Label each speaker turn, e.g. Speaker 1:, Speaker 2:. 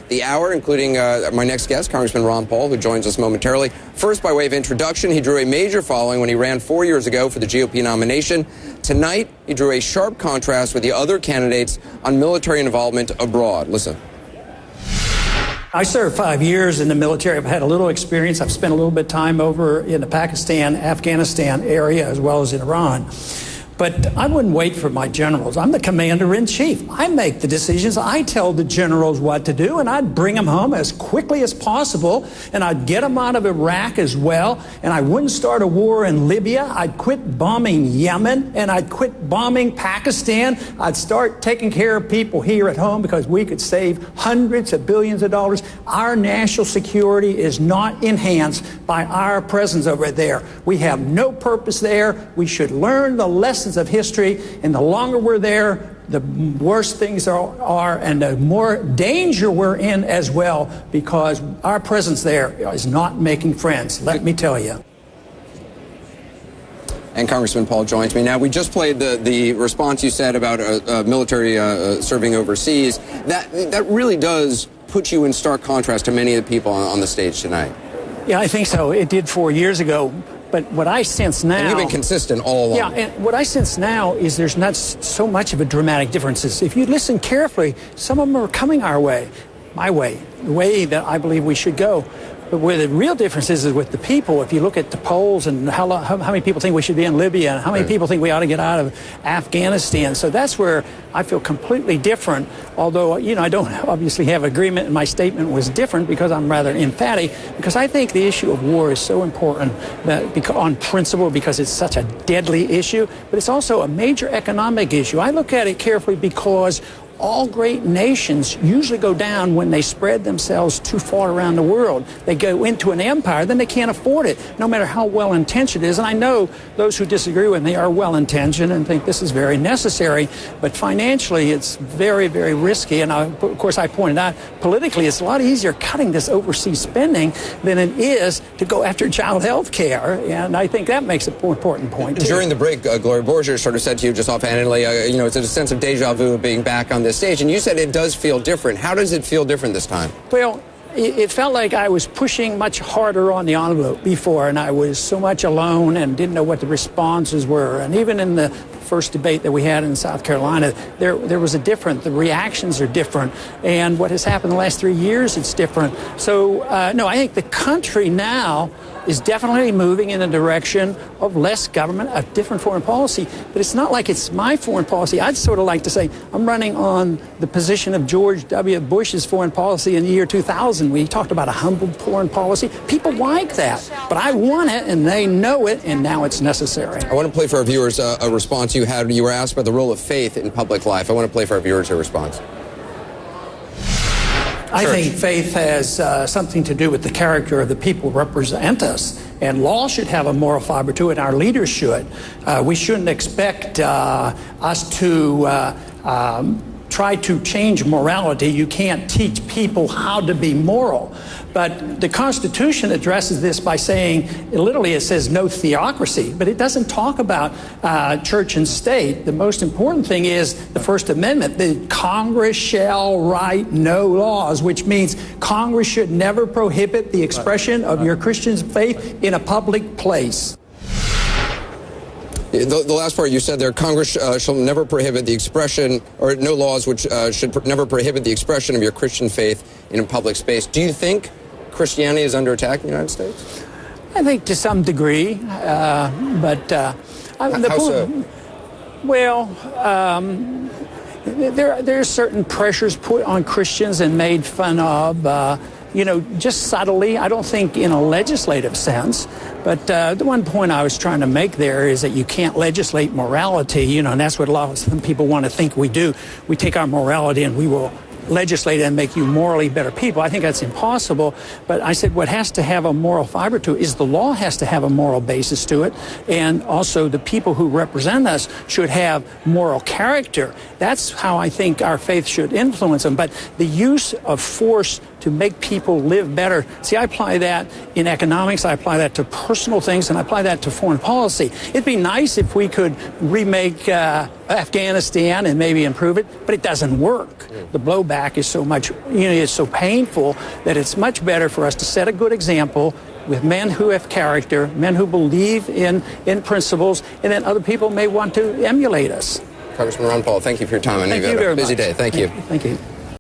Speaker 1: the hour, including my next guest, Congressman Ron Paul, who joins us momentarily. First, by way of introduction, he drew a major following when he ran 4 years ago for the GOP nomination. Tonight, he drew a sharp contrast with the other candidates on military involvement abroad. Listen.
Speaker 2: I served 5 years in the military. I've had a little experience. I've spent a little bit of time over in the Pakistan, Afghanistan area, as well as in Iran. But I wouldn't wait for my generals. I'm the commander-in-chief. I make the decisions. I tell the generals what to do, and I'd bring them home as quickly as possible, and I'd get them out of Iraq as well, and I wouldn't start a war in Libya. I'd quit bombing Yemen, and I'd quit bombing Pakistan. I'd start taking care of people here at home because we could save hundreds of billions of dollars. Our national security is not enhanced by our presence over there. We have no purpose there. We should learn the lessons of history, and the longer we're there, the worse things are, and the more danger we're in as well, because our presence there is not making friends, let me tell you.
Speaker 1: And Congressman Paul joins me now. We just played the response you said about military serving overseas. That really does put you in stark contrast to many of the people on the stage tonight.
Speaker 2: Yeah, I think so. It did 4 years ago. But what I sense now...
Speaker 1: And you've been consistent all along.
Speaker 2: Yeah, and what I sense now is there's not so much of a dramatic difference. If you listen carefully, some of them are coming our way, my way, the way that I believe we should go. But where the real difference is with the people. If you look at the polls and how many people think we should be in Libya and how many people think we ought to get out of Afghanistan. So that's where I feel completely different. Although, you know, I don't obviously have agreement, and my statement was different because I'm rather emphatic, because I think the issue of war is so important that on principle, because it's such a deadly issue, but it's also a major economic issue. I look at it carefully because all great nations usually go down when they spread themselves too far around the world. They go into an empire, then they can't afford it, no matter how well-intentioned it is. And I know those who disagree with me are well-intentioned and think this is very necessary, but financially it's very, very risky. And of course, I pointed out, politically, it's a lot easier cutting this overseas spending than it is to go after child health care. And I think that makes an important point, too.
Speaker 1: During the break, Gloria Borger sort of said to you just offhandedly, you know, it's a sense of deja vu of being back on this stage, and you said it does feel different. How does it feel different this time?
Speaker 2: Well, it felt like I was pushing much harder on the envelope before, and I was so much alone and didn't know what the responses were. And even in the first debate that we had in South Carolina, there was the reactions are different. And what has happened the last 3 years, it's different. So, no, I think the country now is definitely moving in a direction of less government, a different foreign policy. But it's not like it's my foreign policy. I'd sort of like to say I'm running on the position of George W. Bush's foreign policy in the year 2000. We talked about a humble foreign policy. People like that. But I want it, and they know it, and now it's necessary.
Speaker 1: I want to play for our viewers a response you had. You were asked about the role of faith in public life. I want to play for our viewers a response.
Speaker 2: I think faith has something to do with the character of the people who represent us. And law should have a moral fiber to it, and our leaders should. We shouldn't expect us to try to change morality. You can't teach people how to be moral. But the Constitution addresses this by saying, literally it says no theocracy, but it doesn't talk about church and state. The most important thing is the First Amendment. The Congress shall write no laws, which means Congress should never prohibit the expression of your Christian faith in a public place.
Speaker 1: The last part you said there, Congress shall never prohibit the expression, or no laws which should never prohibit the expression of your Christian faith in a public space. Do you think Christianity is under attack in the United States?
Speaker 2: I think to some degree, but
Speaker 1: how so?
Speaker 2: Well, there are certain pressures put on Christians and made fun of. You know, just subtly, I don't think in a legislative sense, but the one point I was trying to make there is that you can't legislate morality, you know, and that's what a lot of some people want to think we do. We take our morality and we will legislate and make you morally better people. I think that's impossible. But I said what has to have a moral fiber to it is the law has to have a moral basis to it. And also the people who represent us should have moral character. That's how I think our faith should influence them. But the use of force to make people live better. See, I apply that in economics, I apply that to personal things, and I apply that to foreign policy. It'd be nice if we could remake Afghanistan and maybe improve it, but it doesn't work. The blowback is so much, it's so painful that it's much better for us to set a good example with men who have character, men who believe in principles, and then other people may want to emulate us.
Speaker 1: Congressman Ron Paul, thank you for your time. I know you've got a busy day. Thank you.
Speaker 2: Thank you.